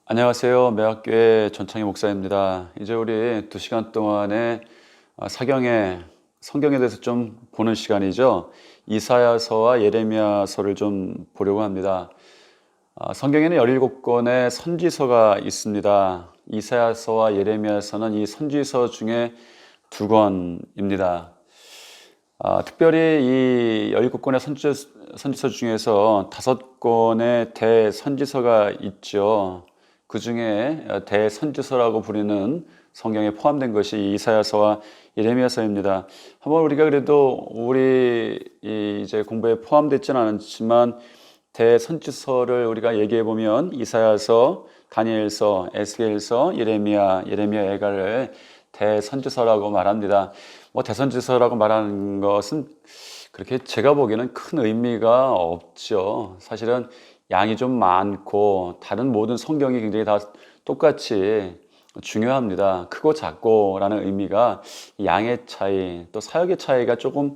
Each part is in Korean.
안녕하세요. 매학교의 전창희 목사입니다. 이제 우리 2시간 동안의 사경의 성경에 대해서 좀 보는 시간이죠. 이사야서와 예레미야서를 좀 보려고 합니다. 성경에는 17권의 선지서가 있습니다. 이사야서와 예레미야서는 이 선지서 중에 2권입니다. 특별히 이 17권의 선지서 중에서 5권의 대선지서가 있죠. 그 중에 대선지서라고 부르는 성경에 포함된 것이 이사야서와 예레미야서입니다. 한번 우리가 그래도 우리 이제 공부에 포함되지는 않았지만 대선지서를 우리가 얘기해 보면 이사야서, 다니엘서, 에스겔서, 예레미야, 예가를 대선지서라고 말합니다. 대선지서라고 말하는 것은 그렇게 제가 보기에는 큰 의미가 없죠. 사실은 양이 좀 많고 다른 모든 성경이 굉장히 다 똑같이 중요합니다. 크고 작고라는 의미가 양의 차이, 또 사역의 차이가 조금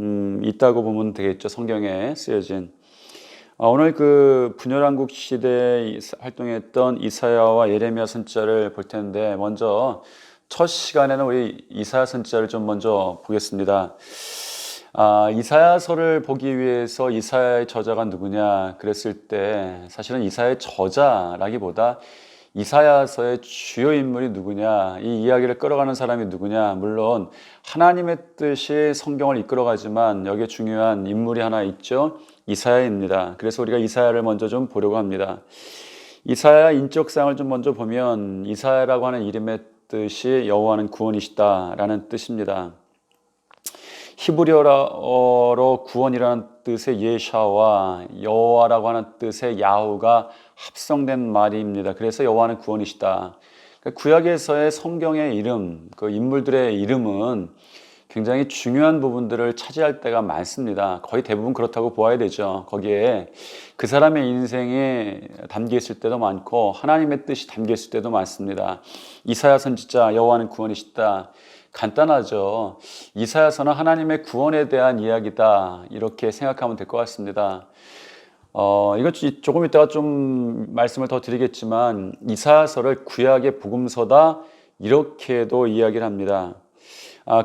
있다고 보면 되겠죠. 성경에 쓰여진. 오늘 그 분열왕국 시대에 활동했던 이사야와 예레미야 선지자를 볼 텐데, 먼저 첫 시간에는 우리 이사야 선지자를 좀 먼저 보겠습니다. 이사야서를 보기 위해서 이사야의 저자가 누구냐 그랬을 때, 사실은 이사야의 저자라기보다 이사야서의 주요 인물이 누구냐, 이 이야기를 끌어가는 사람이 누구냐, 물론 하나님의 뜻이 성경을 이끌어가지만 여기에 중요한 인물이 하나 있죠. 이사야입니다. 그래서 우리가 이사야를 먼저 좀 보려고 합니다. 이사야 인적상을 좀 먼저 보면, 이사야라고 하는 이름의 뜻이 여호와는 구원이시다라는 뜻입니다. 히브리어로 구원이라는 뜻의 예샤와 여호와라고 하는 뜻의 야후가 합성된 말입니다. 그래서 여호와는 구원이시다. 구약에서의 성경의 이름, 그 인물들의 이름은 굉장히 중요한 부분들을 차지할 때가 많습니다. 거의 대부분 그렇다고 보아야 되죠. 거기에 그 사람의 인생이 담겨 있을 때도 많고 하나님의 뜻이 담겨 있을 때도 많습니다. 이사야 선지자 여호와는 구원이시다. 간단하죠. 이사야서는 하나님의 구원에 대한 이야기다, 이렇게 생각하면 될 것 같습니다. 이건 조금 이따가 좀 말씀을 더 드리겠지만, 이사야서를 구약의 복음서다, 이렇게도 이야기를 합니다.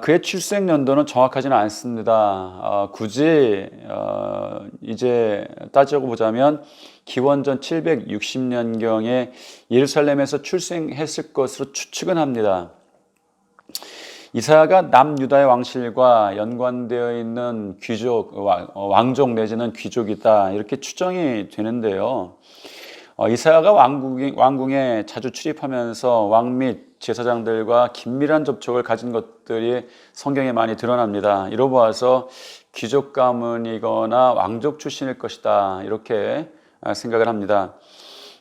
그의 출생 연도는 정확하지는 않습니다. 굳이 이제 따지고 보자면 기원전 760년경에 예루살렘에서 출생했을 것으로 추측은 합니다. 이사야가 남유다의 왕실과 연관되어 있는 귀족, 왕족 내지는 귀족이다, 이렇게 추정이 되는데요. 이사야가 왕궁에 자주 출입하면서 왕 및 제사장들과 긴밀한 접촉을 가진 것들이 성경에 많이 드러납니다. 이로 보아서 귀족 가문이거나 왕족 출신일 것이다, 이렇게 생각을 합니다.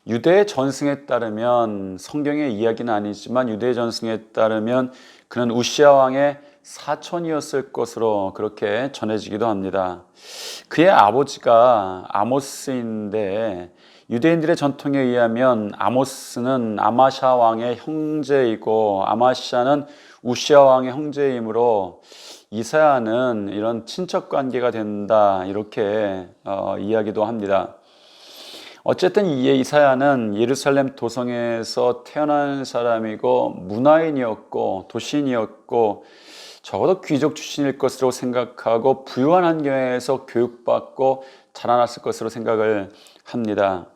유대의 전승에 따르면, 성경의 이야기는 아니지만 유대의 전승에 따르면 그는 우시야 왕의 사촌이었을 것으로 그렇게 전해지기도 합니다. 그의 아버지가 아모스인데, 유대인들의 전통에 의하면 아모스는 아마샤 왕의 형제이고 아마샤는 우시야 왕의 형제이므로 이사야는 이런 친척 관계가 된다, 이렇게 이야기도 합니다. 어쨌든 이사야는 예루살렘 도성에서 태어난 사람이고 문화인이었고 도시인이었고 적어도 귀족 출신일 것으로 생각하고 부유한 환경에서 교육받고 자라났을 것으로 생각을 합니다.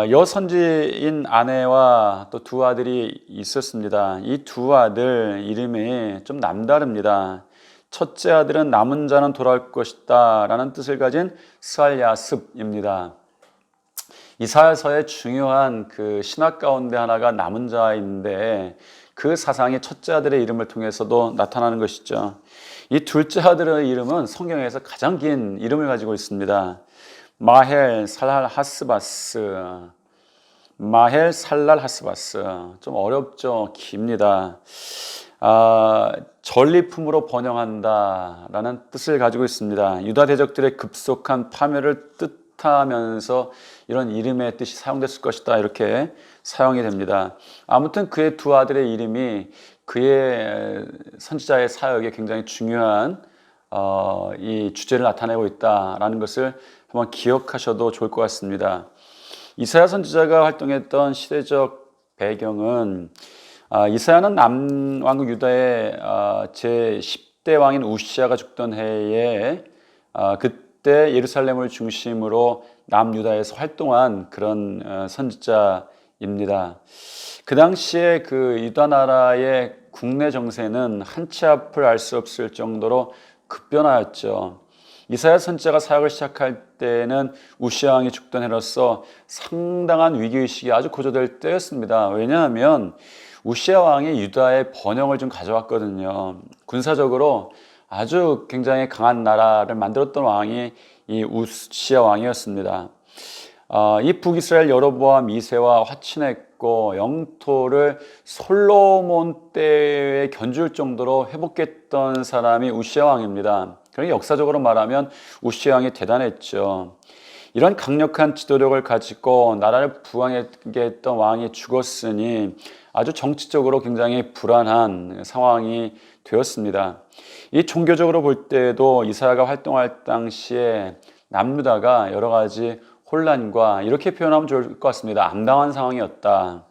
여선지인 아내와 또 2 아들이 있었습니다. 이 2 아들 이름이 좀 남다릅니다. 첫째 아들은 남은 자는 돌아올 것이다 라는 뜻을 가진 스알야습입니다. 이사야서의 중요한 그 신학 가운데 하나가 남은 자인데, 그 사상이 첫째 아들의 이름을 통해서도 나타나는 것이죠. 이 둘째 아들의 이름은 성경에서 가장 긴 이름을 가지고 있습니다. 마헬 살랄 하스바스. 마헬 살랄 하스바스. 좀 어렵죠. 깁니다. 전리품으로 번영한다 라는 뜻을 가지고 있습니다. 유다 대적들의 급속한 파멸을 뜻하면서 이런 이름의 뜻이 사용됐을 것이다, 이렇게 사용이 됩니다. 아무튼 그의 2 아들의 이름이 그의 선지자의 사역에 굉장히 중요한 이 주제를 나타내고 있다라는 것을 한번 기억하셔도 좋을 것 같습니다. 이사야 선지자가 활동했던 시대적 배경은 이사야는 남왕국 유다의 제 10대 왕인 우시아가 죽던 해에 그때 예루살렘을 중심으로 남유다에서 활동한 그런 선지자입니다. 그 당시에 그 유다 나라의 국내 정세는 한치 앞을 알 수 없을 정도로 급변하였죠. 이사야 선지자가 사역을 시작할 때는 우시아 왕이 죽던 해로서 상당한 위기의식이 아주 고조될 때였습니다. 왜냐하면 우시아 왕이 유다의 번영을 좀 가져왔거든요. 군사적으로 아주 굉장히 강한 나라를 만들었던 왕이 이 우시아 왕이었습니다. 이 북이스라엘 여로보암 2세와 화친했고 영토를 솔로몬 때에 견줄 정도로 회복했던 사람이 우시아 왕입니다. 그러니까 역사적으로 말하면 우시아 왕이 대단했죠. 이런 강력한 지도력을 가지고 나라를 부강하게 했던 왕이 죽었으니 아주 정치적으로 굉장히 불안한 상황이 되었습니다. 이 종교적으로 볼 때도 이사야가 활동할 당시에 남유다가 여러 가지 혼란과 이렇게 표현하면 좋을 것 같습니다. 암담한 상황이었다.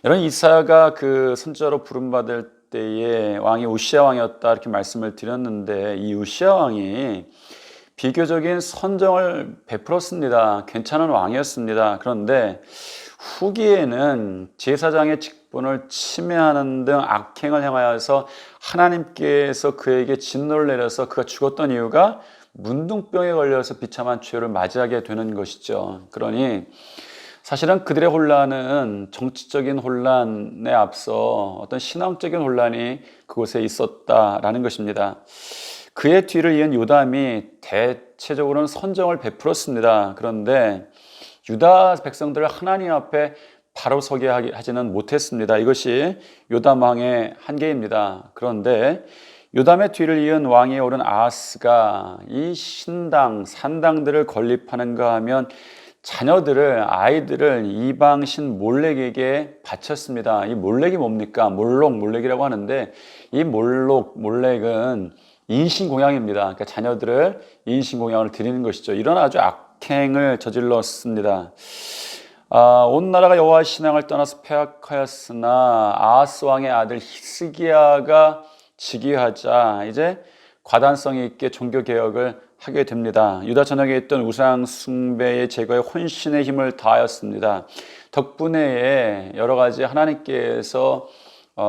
여러분, 이사야가 그 선지자로 부름받을 때에 왕이 우시아 왕이었다 이렇게 말씀을 드렸는데 이 우시아 왕이 비교적인 선정을 베풀었습니다. 괜찮은 왕이었습니다. 그런데 후기에는 제사장의 직분을 침해하는 등 악행을 행하여서 하나님께서 그에게 진노를 내려서 그가 죽었던 이유가 문둥병에 걸려서 비참한 죄를 맞이하게 되는 것이죠. 그러니 사실은 그들의 혼란은 정치적인 혼란에 앞서 어떤 신앙적인 혼란이 그곳에 있었다라는 것입니다. 그의 뒤를 이은 요담이 대체적으로는 선정을 베풀었습니다. 그런데 유다 백성들을 하나님 앞에 바로 서게 하지는 못했습니다. 이것이 요담 왕의 한계입니다. 그런데 요담의 뒤를 이은 왕위에 오른 아하스가 이 신당, 산당들을 건립하는가 하면 자녀들을, 아이들을 이방신 몰렉에게 바쳤습니다. 이 몰렉이 뭡니까? 몰렉이라고 하는데 이 몰렉은 인신공양입니다. 그러니까 자녀들을 인신공양을 드리는 것이죠. 이런 아주 악행을 저질렀습니다. 온 나라가 여호와 신앙을 떠나서 패악하였으나 아하스 왕의 아들 히스기야가 즉위하자 이제 과단성 있게 종교 개혁을 하게 됩니다. 유다 전역에 있던 우상 숭배의 제거에 혼신의 힘을 다하였습니다. 덕분에 여러 가지 하나님께서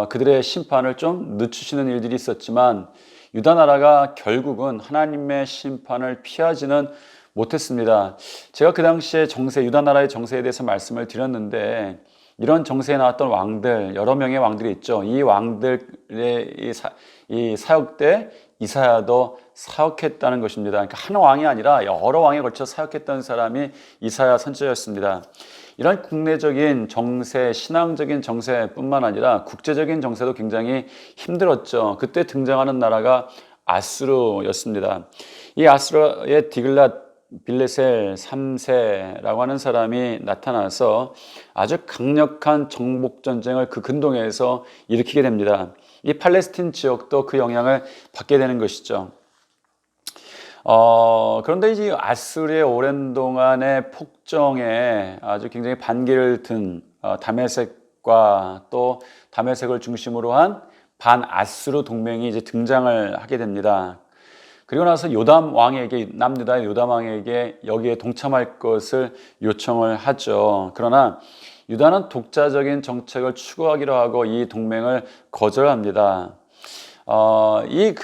그들의 심판을 좀 늦추시는 일들이 있었지만 유다 나라가 결국은 하나님의 심판을 피하지는 못했습니다. 제가 그 당시에 유다 나라의 정세에 대해서 말씀을 드렸는데 이런 정세에 나왔던 왕들, 여러 명의 왕들이 있죠. 이 왕들의 이 사역 때 이사야도 사역했다는 것입니다. 그러니까 한 왕이 아니라 여러 왕에 걸쳐 사역했던 사람이 이사야 선지자였습니다. 이런 국내적인 정세, 신앙적인 정세뿐만 아니라 국제적인 정세도 굉장히 힘들었죠. 그때 등장하는 나라가 아수르였습니다. 이 아수르의 디글랏 빌레셀 3세라고 하는 사람이 나타나서 아주 강력한 정복 전쟁을 그 근동에서 일으키게 됩니다. 이 팔레스틴 지역도 그 영향을 받게 되는 것이죠. 그런데 이제 아수르의 오랜 동안의 폭정에 아주 굉장히 반기를 든 다메섹과 또 다메섹을 중심으로 한 반아수르 동맹이 이제 등장을 하게 됩니다. 그리고 나서 요담 왕에게, 남유다의 요담 왕에게 여기에 동참할 것을 요청을 하죠. 그러나 유다는 독자적인 정책을 추구하기로 하고 이 동맹을 거절합니다. 이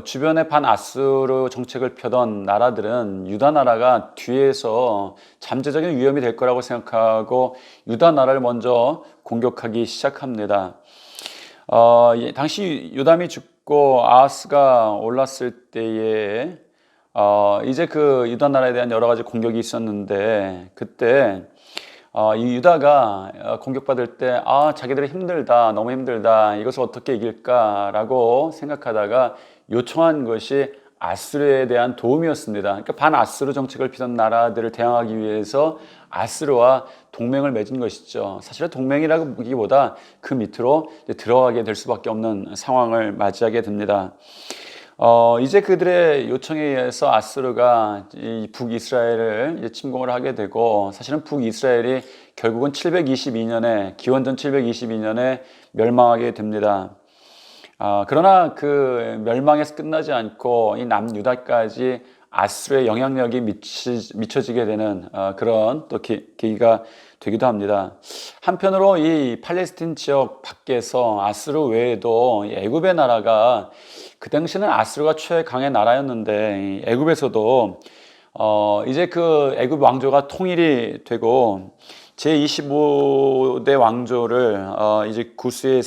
주변의 반아수르 정책을 펴던 나라들은 유다 나라가 뒤에서 잠재적인 위험이 될 거라고 생각하고 유다 나라를 먼저 공격하기 시작합니다. 당시 요담이 죽고 아하스가 올랐을 때에 이제 그 유다 나라에 대한 여러 가지 공격이 있었는데 그때 이 유다가 공격받을 때 자기들이 힘들다, 너무 힘들다, 이것을 어떻게 이길까라고 생각하다가 요청한 것이 아수르에 대한 도움이었습니다. 그러니까 반아수르 정책을 피던 나라들을 대항하기 위해서 아수르와 동맹을 맺은 것이죠. 사실은 동맹이라고 보기보다 그 밑으로 들어가게 될 수밖에 없는 상황을 맞이하게 됩니다. 이제 그들의 요청에 의해서 아수르가 이 북이스라엘을 이제 침공을 하게 되고, 사실은 북이스라엘이 결국은 722년에, 기원전 722년에 멸망하게 됩니다. 그러나 그 멸망에서 끝나지 않고 이 남유다까지 아수르의 영향력이 미쳐지게 되는 그런 또 계기가 되기도 합니다. 한편으로 이 팔레스틴 지역 밖에서 아수르 외에도 이 애굽의 나라가, 그 당시는 아수르가 최강의 나라였는데 이 애굽에서도 이제 그 애굽 왕조가 통일이 되고 제25대 왕조를 이제 구스의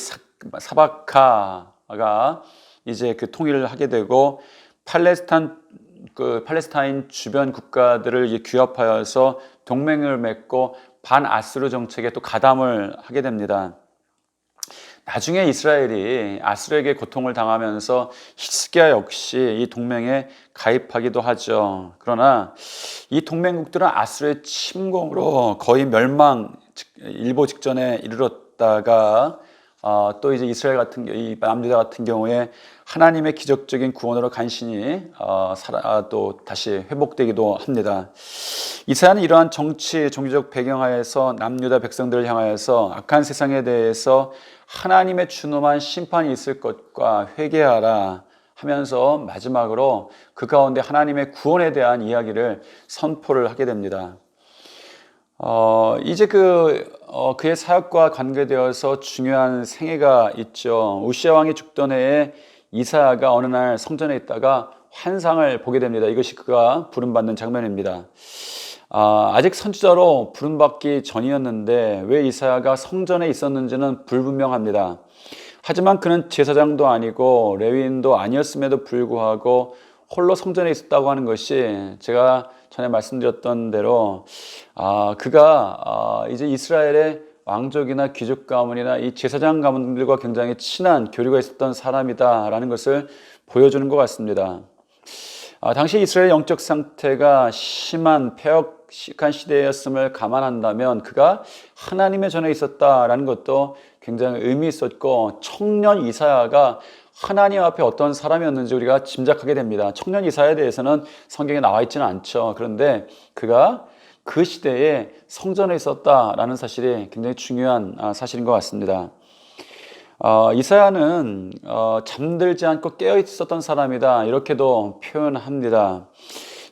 사바카가 이제 그 통일을 하게 되고, 팔레스타인 주변 국가들을 이제 규합하여서 동맹을 맺고 반아수르 정책에 또 가담을 하게 됩니다. 나중에 이스라엘이 아수르에게 고통을 당하면서 히스기야 역시 이 동맹에 가입하기도 하죠. 그러나 이 동맹국들은 아수르의 침공으로 거의 멸망 일보 직전에 이르렀다가 또 이제 이스라엘 같은 이 남유다 같은 경우에 하나님의 기적적인 구원으로 간신히 또 다시 회복되기도 합니다. 이사야는 이러한 정치, 종교적 배경하에서 남유다 백성들을 향하여서 악한 세상에 대해서 하나님의 준엄한 심판이 있을 것과 회개하라 하면서 마지막으로 그 가운데 하나님의 구원에 대한 이야기를 선포를 하게 됩니다. 이제 그의 사역과 관계되어서 중요한 생애가 있죠. 우시야 왕이 죽던 해에 이사야가 어느 날 성전에 있다가 환상을 보게 됩니다. 이것이 그가 부름받는 장면입니다. 아직 선지자로 부름받기 전이었는데 왜 이사야가 성전에 있었는지는 불분명합니다. 하지만 그는 제사장도 아니고 레위인도 아니었음에도 불구하고 홀로 성전에 있었다고 하는 것이, 제가 전에 말씀드렸던 대로 그가 이제 이스라엘의 왕족이나 귀족 가문이나 이 제사장 가문들과 굉장히 친한 교류가 있었던 사람이다라는 것을 보여주는 것 같습니다. 당시 이스라엘 영적 상태가 심한 폐역한 시대였음을 감안한다면 그가 하나님의 전에 있었다라는 것도 굉장히 의미 있었고, 청년 이사야가 하나님 앞에 어떤 사람이었는지 우리가 짐작하게 됩니다. 청년 이사야에 대해서는 성경에 나와 있지는 않죠. 그런데 그가 그 시대에 성전에 있었다라는 사실이 굉장히 중요한 사실인 것 같습니다. 이사야는 잠들지 않고 깨어 있었던 사람이다, 이렇게도 표현합니다.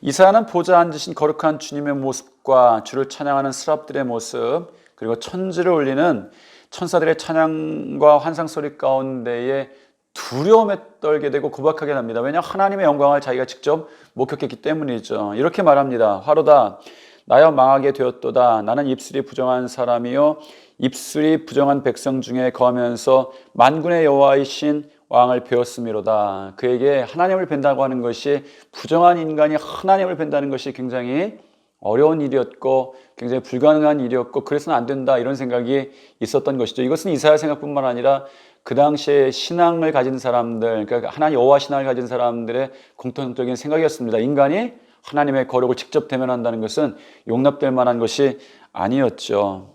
이사야는 보좌 앉으신 거룩한 주님의 모습과 주를 찬양하는 스랍들의 모습, 그리고 천지를 울리는 천사들의 찬양과 환상 소리 가운데에 두려움에 떨게 되고 고박하게 됩니다. 왜냐하면 하나님의 영광을 자기가 직접 목격했기 때문이죠. 이렇게 말합니다. 화로다, 나여 망하게 되었도다. 나는 입술이 부정한 사람이요 입술이 부정한 백성 중에 거하면서 만군의 여호와이신 왕을 배웠음이로다. 그에게 하나님을 뵌다고 하는 것이, 부정한 인간이 하나님을 뵌다는 것이 굉장히 어려운 일이었고 굉장히 불가능한 일이었고, 그래서는 안 된다, 이런 생각이 있었던 것이죠. 이것은 이사야 생각뿐만 아니라 그 당시에 신앙을 가진 사람들, 그러니까 하나님 여호와 신앙을 가진 사람들의 공통적인 생각이었습니다. 인간이 하나님의 거룩을 직접 대면한다는 것은 용납될 만한 것이 아니었죠.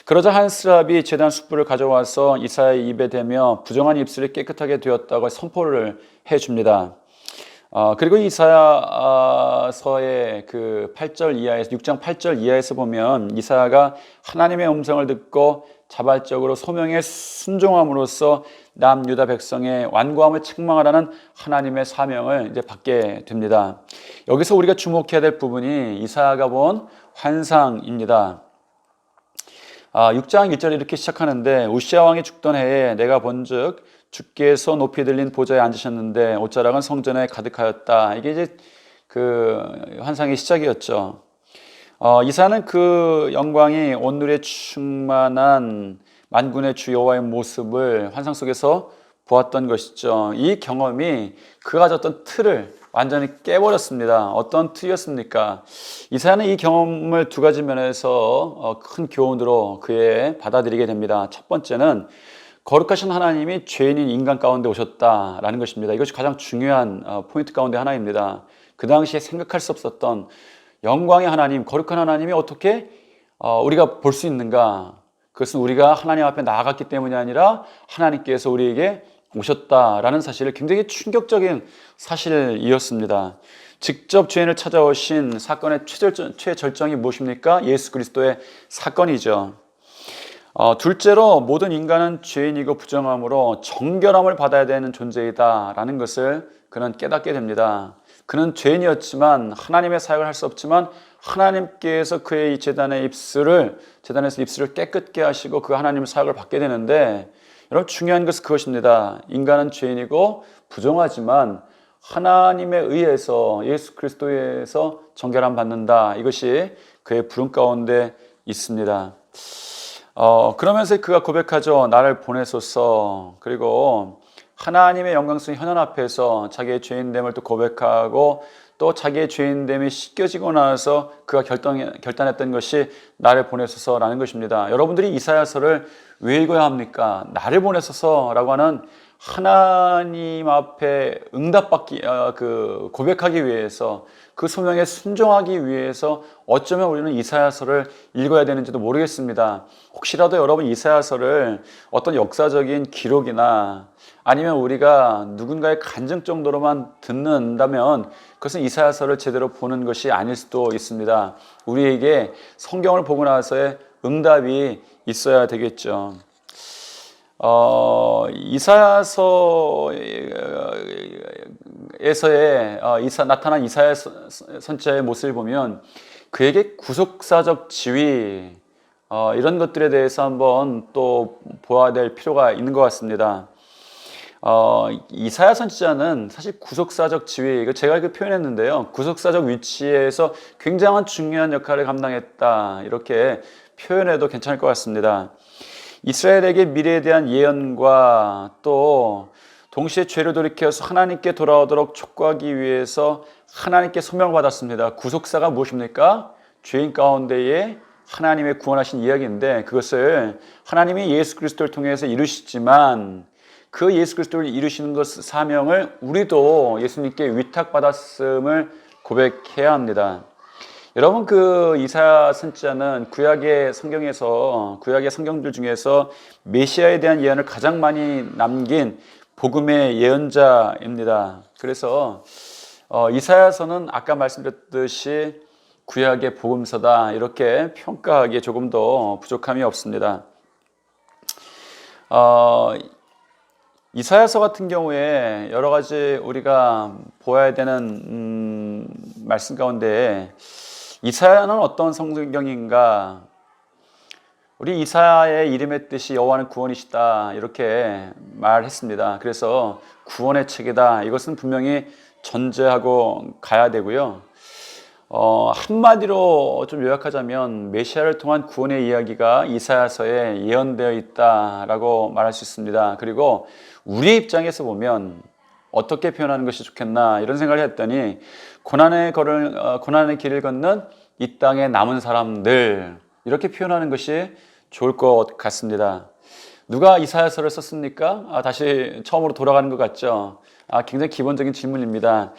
그러자 한 스랍이 제단 숯불을 가져와서 이사야의 입에 대며 부정한 입술이 깨끗하게 되었다고 선포를 해줍니다. 그리고 이사야서의 그 8절 이하에서, 6장 8절 이하에서 보면 이사야가 하나님의 음성을 듣고 자발적으로 소명에 순종함으로써 남유다 백성의 완고함을 책망하라는 하나님의 사명을 이제 받게 됩니다. 여기서 우리가 주목해야 될 부분이 이사야가 본 환상입니다. 6장 1절에 이렇게 시작하는데, 우시야 왕이 죽던 해에 내가 본즉 주께서 높이 들린 보좌에 앉으셨는데 옷자락은 성전에 가득하였다. 이게 이제 그 환상의 시작이었죠. 이사야는 그 영광이 온누리에 충만한 만군의 주 여호와의 모습을 환상 속에서 보았던 것이죠. 이 경험이 그가 가졌던 틀을 완전히 깨버렸습니다. 어떤 틀이었습니까? 이사야는 이 경험을 두 가지 면에서 큰 교훈으로 그에 받아들이게 됩니다. 첫 번째는 거룩하신 하나님이 죄인인 인간 가운데 오셨다라는 것입니다. 이것이 가장 중요한 포인트 가운데 하나입니다. 그 당시에 생각할 수 없었던 영광의 하나님, 거룩한 하나님이 어떻게 우리가 볼 수 있는가? 그것은 우리가 하나님 앞에 나아갔기 때문이 아니라 하나님께서 우리에게 오셨다라는 사실을 굉장히 충격적인 사실이었습니다. 직접 죄인을 찾아오신 사건의 최절정이 무엇입니까? 예수 그리스도의 사건이죠. 둘째로 모든 인간은 죄인이고 부정함으로 정결함을 받아야 되는 존재이다라는 것을 그는 깨닫게 됩니다. 그는 죄인이었지만 하나님의 사역을 할 수 없지만 하나님께서 그의 재단에서 입술을 깨끗게 하시고 그 하나님의 사역을 받게 되는데, 여러분 중요한 것은 그것입니다. 인간은 죄인이고 부정하지만 하나님에 의해서 예수 그리스도에서 정결함 받는다. 이것이 그의 부름 가운데 있습니다. 그러면서 그가 고백하죠. 나를 보내소서. 그리고 하나님의 영광스러운 현현 앞에서 자기의 죄인됨을 또 고백하고, 또 자기의 죄인됨이 씻겨지고 나서 그가 결단했던 것이 나를 보내소서라는 것입니다. 여러분들이 이사야서를 왜 읽어야 합니까? 나를 보내소서라고 하는 하나님 앞에 응답받기, 고백하기 위해서, 그 소명에 순종하기 위해서 어쩌면 우리는 이사야서를 읽어야 되는지도 모르겠습니다. 혹시라도 여러분 이사야서를 어떤 역사적인 기록이나 아니면 우리가 누군가의 간증 정도로만 듣는다면 그것은 이사야서를 제대로 보는 것이 아닐 수도 있습니다. 우리에게 성경을 보고 나서의 응답이 있어야 되겠죠. 이사야서에서의 나타난 이사야 선지자의 모습을 보면 그에게 구속사적 지위, 이런 것들에 대해서 한번 또 보아야 될 필요가 있는 것 같습니다. 이사야 선지자는 사실 구속사적 지위, 이거 제가 표현했는데요. 구속사적 위치에서 굉장한 중요한 역할을 감당했다. 이렇게 표현해도 괜찮을 것 같습니다. 이스라엘에게 미래에 대한 예언과 또 동시에 죄를 돌이켜서 하나님께 돌아오도록 촉구하기 위해서 하나님께 소명을 받았습니다. 구속사가 무엇입니까? 죄인 가운데에 하나님의 구원하신 이야기인데, 그것을 하나님이 예수 그리스도를 통해서 이루시지만 그 예수 그리스도를 이루시는 것 사명을 우리도 예수님께 위탁받았음을 고백해야 합니다. 여러분, 그 이사야 선지자는 구약의 성경들 중에서 메시아에 대한 예언을 가장 많이 남긴 복음의 예언자입니다. 그래서 이사야서는 아까 말씀드렸듯이 구약의 복음서다, 이렇게 평가하기에 조금 더 부족함이 없습니다. 이사야서 같은 경우에 여러 가지 우리가 보아야 되는 말씀 가운데, 이사야는 어떤 성경인가? 우리 이사야의 이름의 뜻이 여호와는 구원이시다, 이렇게 말했습니다. 그래서 구원의 책이다, 이것은 분명히 전제하고 가야 되고요. 한마디로 좀 요약하자면 메시아를 통한 구원의 이야기가 이사야서에 예언되어 있다라고 말할 수 있습니다. 그리고 우리의 입장에서 보면 어떻게 표현하는 것이 좋겠나 이런 생각을 했더니, 고난의 길을 걷는 이 땅에 남은 사람들, 이렇게 표현하는 것이 좋을 것 같습니다. 누가 이사야서를 썼습니까? 다시 처음으로 돌아가는 것 같죠? 굉장히 기본적인 질문입니다.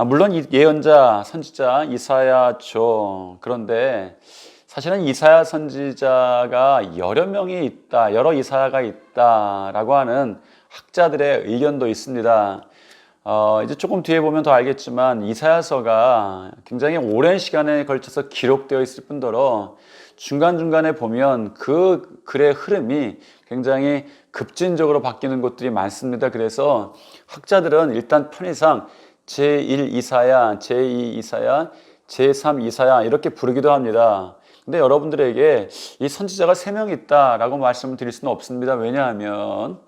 물론 이 예언자, 선지자 이사야죠. 그런데 사실은 이사야 선지자가 여러 이사야가 있다라고 하는 학자들의 의견도 있습니다. 이제 조금 뒤에 보면 더 알겠지만 이사야서가 굉장히 오랜 시간에 걸쳐서 기록되어 있을 뿐더러 중간중간에 보면 그 글의 흐름이 굉장히 급진적으로 바뀌는 것들이 많습니다. 그래서 학자들은 일단 편의상 제1 이사야, 제2 이사야, 제3 이사야 이렇게 부르기도 합니다. 근데 여러분들에게 이 선지자가 3명 있다라고 말씀을 드릴 수는 없습니다. 왜냐하면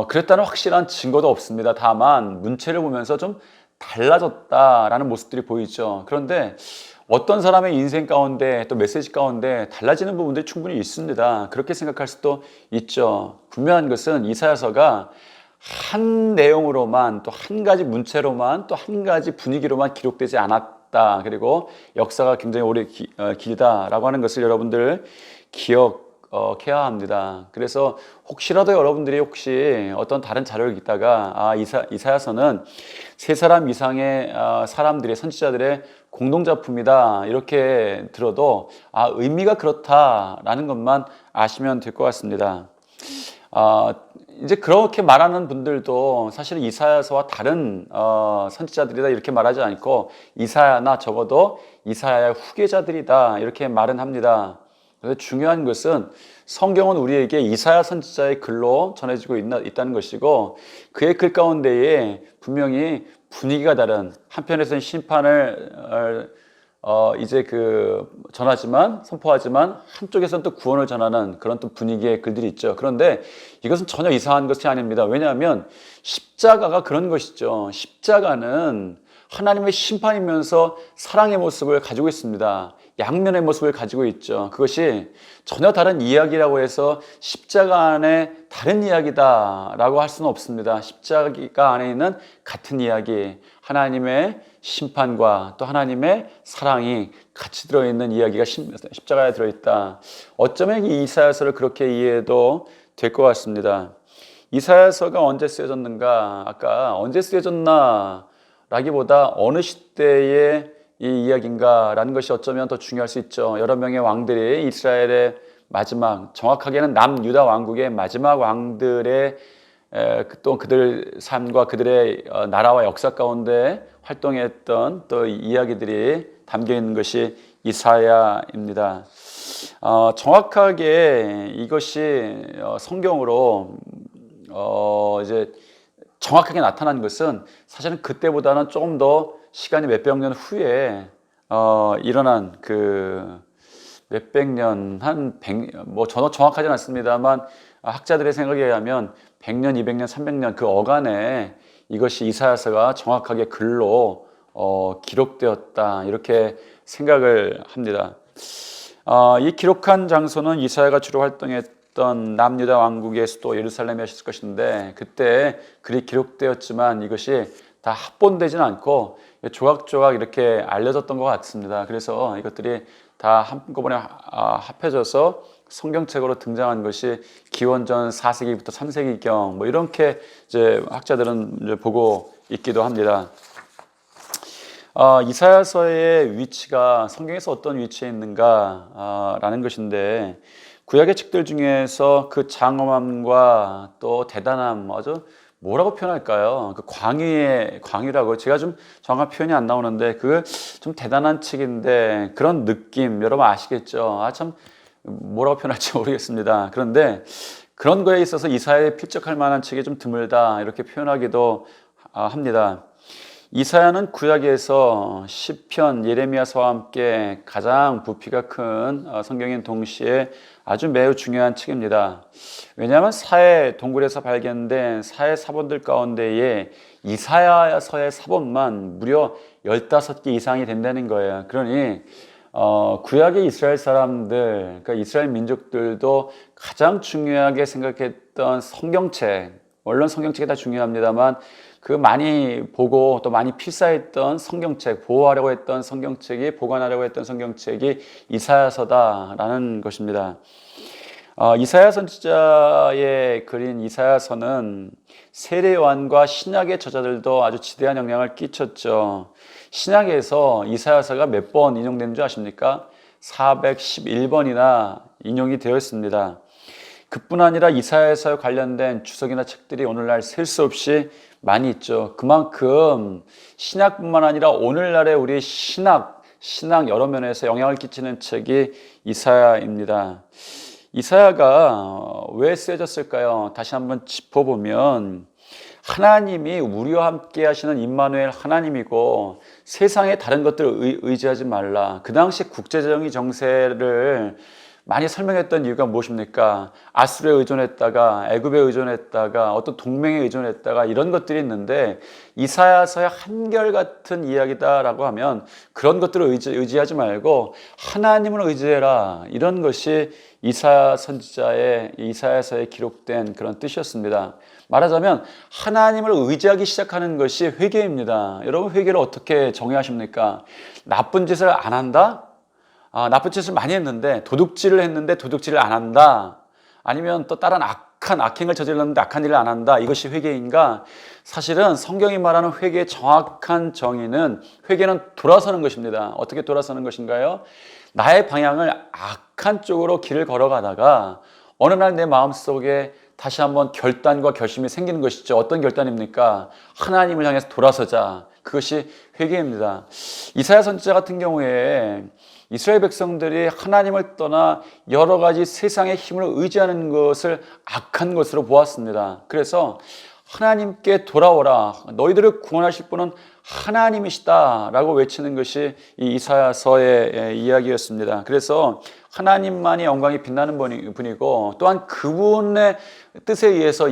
그랬다는 확실한 증거도 없습니다. 다만 문체를 보면서 좀 달라졌다라는 모습들이 보이죠. 그런데 어떤 사람의 인생 가운데 또 메시지 가운데 달라지는 부분들이 충분히 있습니다. 그렇게 생각할 수도 있죠. 분명한 것은 이사야서가 한 내용으로만, 또 한 가지 문체로만, 또 한 가지 분위기로만 기록되지 않았다. 그리고 역사가 굉장히 오래 길다라고 하는 것을 여러분들 기억해야 합니다. 그래서 혹시라도 여러분들이 어떤 다른 자료를 읽다가 이사야서는 3사람 이상의 사람들의, 선지자들의 공동작품이다 이렇게 들어도 의미가 그렇다라는 것만 아시면 될 것 같습니다. 이제 그렇게 말하는 분들도 사실은 이사야서와 다른 선지자들이다 이렇게 말하지 않고 이사야나 적어도 이사야의 후계자들이다 이렇게 말은 합니다. 그래서 중요한 것은 성경은 우리에게 이사야 선지자의 글로 전해지고 있다는 것이고 그의 글 가운데에 분명히 분위기가 다른 한편에서는 심판을 이제 전하지만 선포하지만 한쪽에서는 또 구원을 전하는 그런 또 분위기의 글들이 있죠. 그런데 이것은 전혀 이상한 것이 아닙니다. 왜냐하면 십자가가 그런 것이죠. 십자가는 하나님의 심판이면서 사랑의 모습을 가지고 있습니다. 양면의 모습을 가지고 있죠. 그것이 전혀 다른 이야기라고 해서 십자가 안에 다른 이야기다라고 할 수는 없습니다. 십자가 안에 있는 같은 이야기, 하나님의 심판과 또 하나님의 사랑이 같이 들어있는 이야기가 십자가에 들어있다. 어쩌면 이 이사야서를 그렇게 이해해도 될 것 같습니다. 이사야서가 언제 쓰여졌는가? 아까 언제 쓰여졌나? 라기보다 어느 시대의 이 이야기인가? 라는 것이 어쩌면 더 중요할 수 있죠. 여러 명의 왕들이 이스라엘의 마지막, 정확하게는 남유다 왕국의 마지막 왕들의 또 그들 삶과 그들의 나라와 역사 가운데 활동했던 또 이야기들이 담겨 있는 것이 이사야입니다. 정확하게 이것이 성경으로 이제 정확하게 나타난 것은 사실은 그때보다는 조금 더 시간이 몇백 년 후에 일어난 몇백 년, 저도 정확하지는 않습니다만 학자들의 생각에 의하면 100년, 200년, 300년 그 어간에 이것이 이사야서가 정확하게 글로 기록되었다 이렇게 생각을 합니다. 이 기록한 장소는 이사야가 주로 활동했던 남유다 왕국의 수도 예루살렘이었을 것인데 그때 글이 기록되었지만 이것이 다 합본되지는 않고 조각조각 이렇게 알려졌던 것 같습니다. 그래서 이것들이 다 한꺼번에 합해져서 성경책으로 등장한 것이 기원전 4세기부터 3세기경 뭐 이렇게 이제 학자들은 이제 보고 있기도 합니다. 이사야서의 위치가 성경에서 어떤 위치에 있는가 라는 것인데 구약의 책들 중에서 그 장엄함과 또 대단함 아주 뭐라고 표현할까요? 그 광유라고 제가 좀 정확한 표현이 안 나오는데 그 좀 대단한 책인데 그런 느낌 여러분 아시겠죠? 참 뭐라고 표현할지 모르겠습니다. 그런데 그런 거에 있어서 이사야에 필적할 만한 책이 좀 드물다 이렇게 표현하기도 합니다. 이사야는 구약에서 시편, 예레미야서와 함께 가장 부피가 큰 성경인 동시에 아주 매우 중요한 책입니다. 왜냐하면 사해 동굴에서 발견된 사해 사본들 가운데에 이사야서의 사본만 무려 15개 이상이 된다는 거예요. 그러니 구약의 이스라엘 사람들, 그러니까 이스라엘 민족들도 가장 중요하게 생각했던 성경책, 물론 성경책이 다 중요합니다만 그 많이 보고 또 많이 필사했던 성경책, 보호하려고 했던 성경책이, 보관하려고 했던 성경책이 이사야서다라는 것입니다. 이사야 선지자의 글인 이사야서는 세례요한과 신약의 저자들도 아주 지대한 영향을 끼쳤죠. 신약에서 이사야서가 몇 번 인용되는 줄 아십니까? 411번이나 인용이 되어 있습니다. 그뿐 아니라 이사야서에 관련된 주석이나 책들이 오늘날 셀 수 없이 많이 있죠. 그만큼 신약뿐만 아니라 오늘날의 우리 신학 여러 면에서 영향을 끼치는 책이 이사야입니다. 이사야가 왜 쓰여졌을까요? 다시 한번 짚어보면 하나님이 우리와 함께 하시는 임마누엘 하나님이고 세상에 다른 것들을 의지하지 말라. 그 당시 국제적인 정세를 많이 설명했던 이유가 무엇입니까? 아수르에 의존했다가 애굽에 의존했다가 어떤 동맹에 의존했다가 이런 것들이 있는데 이사야서의 한결같은 이야기다라고 하면 그런 것들을 의지하지 말고 하나님을 의지해라. 이런 것이 이사야 선지자의 이사야서에 기록된 그런 뜻이었습니다. 말하자면 하나님을 의지하기 시작하는 것이 회개입니다. 여러분 회개를 어떻게 정의하십니까? 나쁜 짓을 안 한다? 나쁜 짓을 많이 했는데 도둑질을 했는데 도둑질을 안 한다. 아니면 또 다른 악행을 저질렀는데 악한 일을 안 한다. 이것이 회개인가? 사실은 성경이 말하는 회개의 정확한 정의는 회개는 돌아서는 것입니다. 어떻게 돌아서는 것인가요? 나의 방향을 악한 쪽으로 길을 걸어가다가 어느 날 내 마음속에 다시 한번 결단과 결심이 생기는 것이죠. 어떤 결단입니까? 하나님을 향해서 돌아서자. 그것이 회개입니다. 이사야 선지자 같은 경우에 이스라엘 백성들이 하나님을 떠나 여러 가지 세상의 힘을 의지하는 것을 악한 것으로 보았습니다. 그래서 하나님께 돌아오라. 너희들을 구원하실 분은 하나님이시다 라고 외치는 것이 이 이사야서의 이야기였습니다. 그래서 하나님만이 영광이 빛나는 분이고 또한 그분의 뜻에 의해서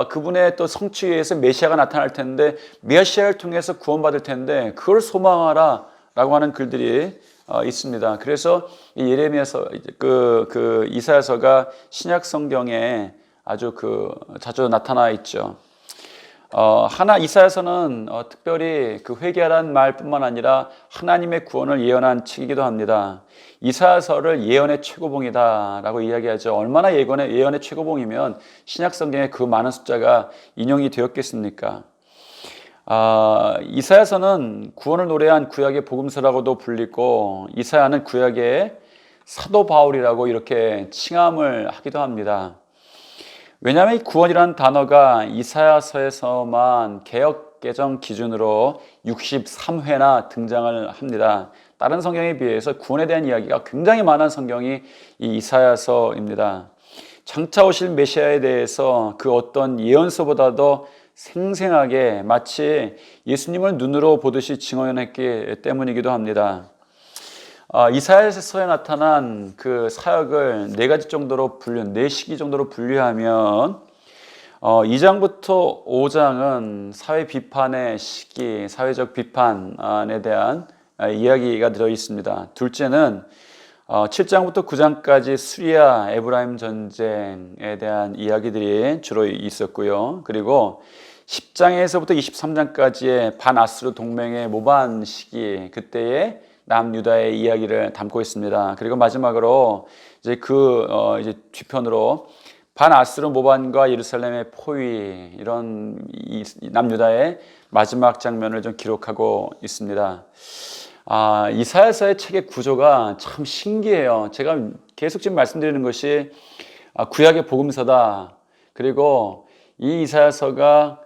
그분의 또 성취에 의해서 메시아가 나타날 텐데 메시아를 통해서 구원받을 텐데 그걸 소망하라 라고 하는 글들이 있습니다. 그래서 이 예레미야서 그 이사야서가 신약 성경에 아주 자주 나타나 있죠. 이사야서는 특별히 그 회개하라는 말뿐만 아니라 하나님의 구원을 예언한 책이기도 합니다. 이사야서를 예언의 최고봉이다라고 이야기하죠. 얼마나 예언의 최고봉이면 신약 성경에 그 많은 숫자가 인용이 되었겠습니까? 이사야서는 구원을 노래한 구약의 복음서라고도 불리고 이사야는 구약의 사도 바울이라고 이렇게 칭함을 하기도 합니다. 왜냐하면 이 구원이라는 단어가 이사야서에서만 개역개정 기준으로 63회나 등장을 합니다. 다른 성경에 비해서 구원에 대한 이야기가 굉장히 많은 성경이 이 이사야서입니다. 장차 오실 메시아에 대해서 그 어떤 예언서보다도 생생하게 마치 예수님을 눈으로 보듯이 증언했기 때문이기도 합니다. 이사야서에 나타난 그 사역을 네 시기 정도로 분류하면 2장부터 5장은 사회 비판의 시기, 사회적 비판에 대한 이야기가 들어 있습니다. 둘째는 7장부터 9장까지 수리아 에브라임 전쟁에 대한 이야기들이 주로 있었고요. 그리고 10장에서부터 23장까지의 반아수르 동맹의 모반 시기, 그때의 남유다의 이야기를 담고 있습니다. 그리고 마지막으로 이제 이제 뒤편으로 반아수르 모반과 예루살렘의 포위, 이런 남유다의 마지막 장면을 좀 기록하고 있습니다. 이사야서의 책의 구조가 참 신기해요. 제가 계속 지금 말씀드리는 것이 구약의 복음서다. 그리고 이 이사야서가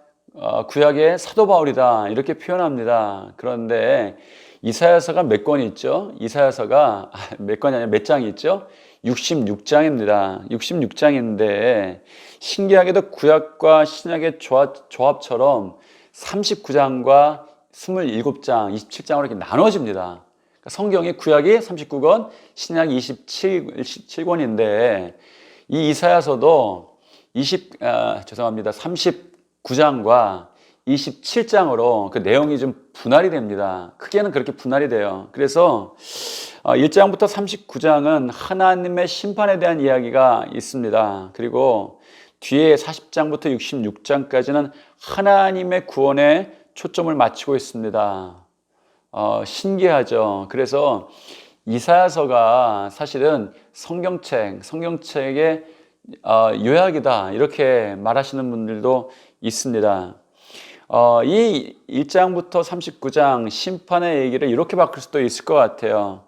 구약의 사도 바울이다. 이렇게 표현합니다. 그런데 이사야서가 몇 권이 있죠? 이사야서가 몇 권이 아니라 몇 장이 있죠? 66장입니다. 66장인데 신기하게도 구약과 신약의 조합처럼 39장과 27장, 27장으로 이렇게 나눠집니다. 그러니까 성경이 구약이 39권, 신약이 27권인데 이 이사야서도 39장과 27장으로 그 내용이 좀 분할이 됩니다. 크게는 그렇게 분할이 돼요. 그래서 1장부터 39장은 하나님의 심판에 대한 이야기가 있습니다. 그리고 뒤에 40장부터 66장까지는 하나님의 구원에 초점을 맞추고 있습니다. 신기하죠. 그래서 이사야서가 사실은 성경책의 요약이다, 이렇게 말하시는 분들도 있습니다. 이 1장부터 39장 심판의 얘기를 이렇게 바꿀 수도 있을 것 같아요.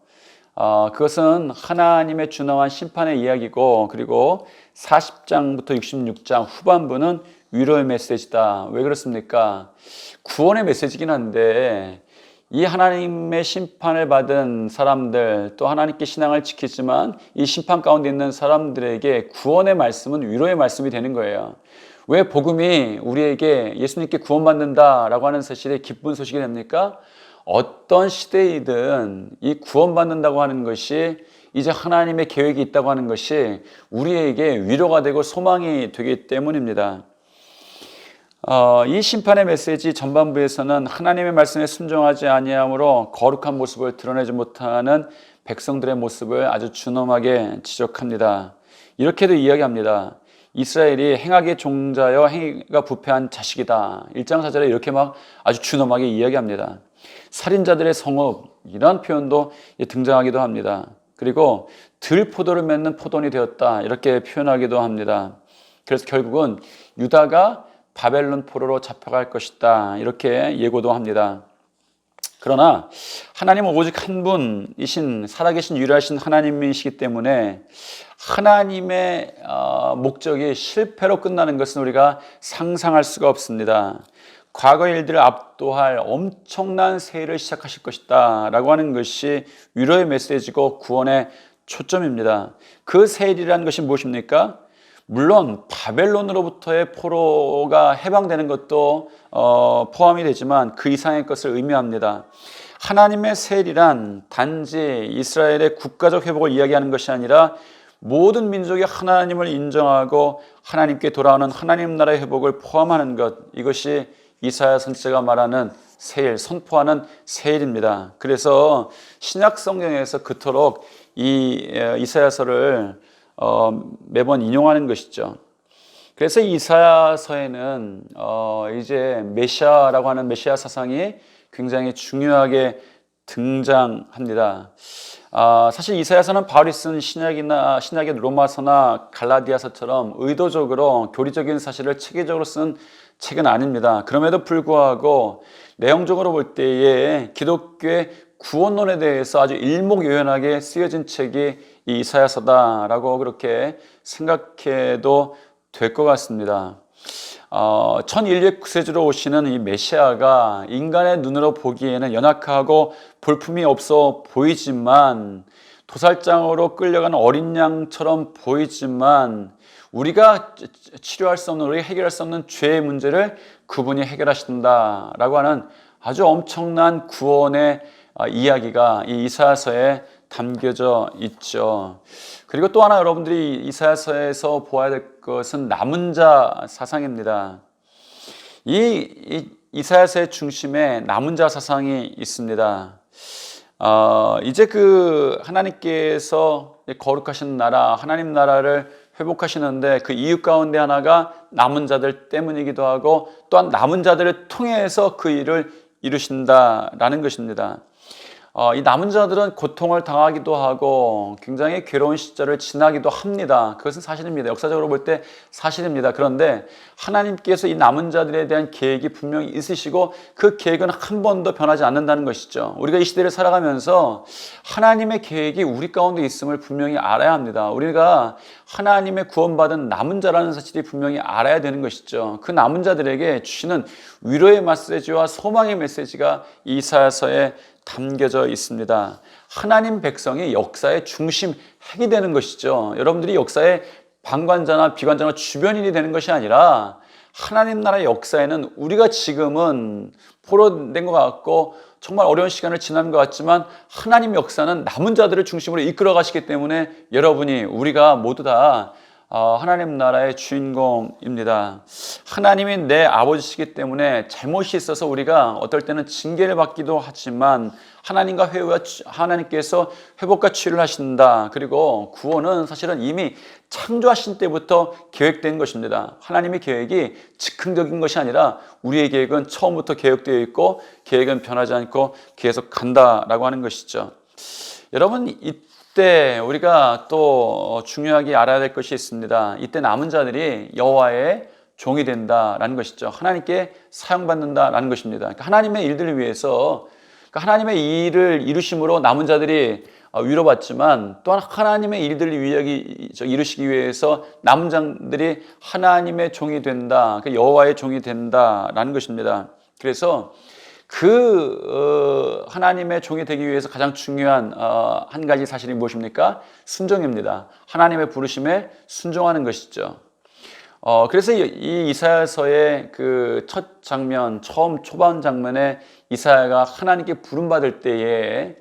그것은 하나님의 준엄한 심판의 이야기고, 그리고 40장부터 66장 후반부는 위로의 메시지다. 왜 그렇습니까? 구원의 메시지긴 한데 이 하나님의 심판을 받은 사람들, 또 하나님께 신앙을 지키지만 이 심판 가운데 있는 사람들에게 구원의 말씀은 위로의 말씀이 되는 거예요. 왜 복음이 우리에게 예수님께 구원받는다라고 하는 사실이 기쁜 소식이 됩니까? 어떤 시대이든 이 구원받는다고 하는 것이, 이제 하나님의 계획이 있다고 하는 것이 우리에게 위로가 되고 소망이 되기 때문입니다. 이 심판의 메시지 전반부에서는 하나님의 말씀에 순종하지 아니함으로 거룩한 모습을 드러내지 못하는 백성들의 모습을 아주 준엄하게 지적합니다. 이렇게도 이야기합니다. 이스라엘이 행악의 종자여 행위가 부패한 자식이다. 1장 4절에 이렇게 막 아주 준엄하게 이야기합니다. 살인자들의 성읍, 이런 표현도 등장하기도 합니다. 그리고 들포도를 맺는 포도원이 되었다, 이렇게 표현하기도 합니다. 그래서 결국은 유다가 바벨론 포로로 잡혀갈 것이다, 이렇게 예고도 합니다. 그러나 하나님은 오직 한 분이신 살아계신 유일하신 하나님이시기 때문에 하나님의 목적이 실패로 끝나는 것은 우리가 상상할 수가 없습니다. 과거의 일들을 압도할 엄청난 세일을 시작하실 것이다 라고 하는 것이 위로의 메시지고 구원의 초점입니다. 그 세일이라는 것이 무엇입니까? 물론 바벨론으로부터의 포로가 해방되는 것도 포함이 되지만 그 이상의 것을 의미합니다. 하나님의 세일이란 단지 이스라엘의 국가적 회복을 이야기하는 것이 아니라 모든 민족이 하나님을 인정하고 하나님께 돌아오는 하나님 나라의 회복을 포함하는 것, 이것이 이사야 선지자가 말하는 세일, 선포하는 세일입니다. 그래서 신약 성경에서 그토록 이 이사야서를 매번 인용하는 것이죠. 그래서 이사야서에는 이제 메시아라고 하는 메시아 사상이 굉장히 중요하게 등장합니다. 사실 이사야서는 바울이 쓴 신약의 로마서나 갈라디아서처럼 의도적으로 교리적인 사실을 체계적으로 쓴 책은 아닙니다. 그럼에도 불구하고 내용적으로 볼 때에 기독교의 구원론에 대해서 아주 일목요연하게 쓰여진 책이 이 이사야서다라고 그렇게 생각해도 될 것 같습니다. 천인류의 구세주로 오시는 이 메시아가 인간의 눈으로 보기에는 연약하고 볼품이 없어 보이지만, 도살장으로 끌려간 어린 양처럼 보이지만, 우리가 치료할 수 없는, 우리가 해결할 수 없는 죄의 문제를 그분이 해결하신다라고 하는 아주 엄청난 구원의 이야기가 이 이사야서에 담겨져 있죠. 그리고 또 하나 여러분들이 이사야서에서 보아야 될 것은 남은 자 사상입니다. 이 이사야서의 중심에 남은 자 사상이 있습니다. 이제 그 하나님께서 거룩하신 나라, 하나님 나라를 회복하시는데 그 이유 가운데 하나가 남은 자들 때문이기도 하고, 또한 남은 자들을 통해서 그 일을 이루신다라는 것입니다. 이 남은 자들은 고통을 당하기도 하고 굉장히 괴로운 시절을 지나기도 합니다. 그것은 사실입니다. 역사적으로 볼 때 사실입니다. 그런데 하나님께서 이 남은 자들에 대한 계획이 분명히 있으시고 그 계획은 한 번도 변하지 않는다는 것이죠. 우리가 이 시대를 살아가면서 하나님의 계획이 우리 가운데 있음을 분명히 알아야 합니다. 우리가 하나님의 구원받은 남은 자라는 사실이 분명히 알아야 되는 것이죠. 그 남은 자들에게 주시는 위로의 메시지와 소망의 메시지가 이사야서에 담겨져 있습니다. 하나님 백성이 역사의 중심 핵이 되는 것이죠. 여러분들이 역사의 방관자나 비관자나 주변인이 되는 것이 아니라, 하나님 나라의 역사에는 우리가 지금은 포로된 것 같고 정말 어려운 시간을 지난 것 같지만, 하나님 역사는 남은 자들을 중심으로 이끌어 가시기 때문에 여러분이, 우리가 모두 다 하나님 나라의 주인공입니다. 하나님이 내 아버지시기 때문에 잘못이 있어서 우리가 어떨 때는 징계를 받기도 하지만, 하나님께서 회복과 치유를 하신다. 그리고 구원은 사실은 이미 창조하신 때부터 계획된 것입니다. 하나님의 계획이 즉흥적인 것이 아니라 우리의 계획은 처음부터 계획되어 있고 계획은 변하지 않고 계속 간다라고 하는 것이죠. 여러분, 이때 우리가 또 중요하게 알아야 될 것이 있습니다. 이때 남은 자들이 여호와의 종이 된다라는 것이죠. 하나님께 사용받는다라는 것입니다. 그러니까 하나님의 일들을 위해서, 하나님의 일을 이루심으로 남은 자들이 위로받지만, 또한 하나님의 일들을 이루시기 위해서 남은 자들이 하나님의 종이 된다, 여호와의 종이 된다라는 것입니다. 그래서 하나님의 종이 되기 위해서 가장 중요한 한 가지 사실이 무엇입니까? 순종입니다. 하나님의 부르심에 순종하는 것이죠. 그래서 이 이사야서의 그 첫 장면, 초반 장면에 이사야가 하나님께 부름받을 때에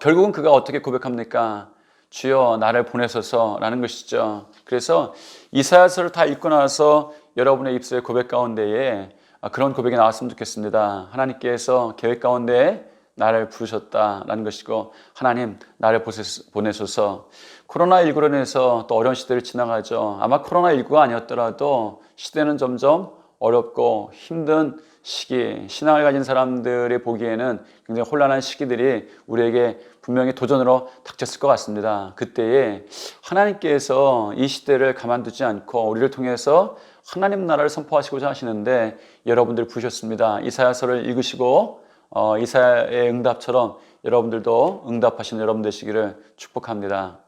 결국은 그가 어떻게 고백합니까? 주여 나를 보내소서라는 것이죠. 그래서 이사야서를 다 읽고 나서 여러분의 입술의 고백 가운데에 그런 고백이 나왔으면 좋겠습니다. 하나님께서 계획 가운데 나를 부르셨다라는 것이고, 하나님 나를 보내소서. 코로나19로 인해서 또 어려운 시대를 지나가죠. 아마 코로나19가 아니었더라도 시대는 점점 어렵고 힘든 시기, 신앙을 가진 사람들이 보기에는 굉장히 혼란한 시기들이 우리에게 분명히 도전으로 닥쳤을 것 같습니다. 그때에 하나님께서 이 시대를 가만두지 않고 우리를 통해서 하나님 나라를 선포하시고자 하시는데 여러분들 부르셨습니다. 이사야서를 읽으시고 이사야의 응답처럼 여러분들도 응답하시는 여러분 되시기를 축복합니다.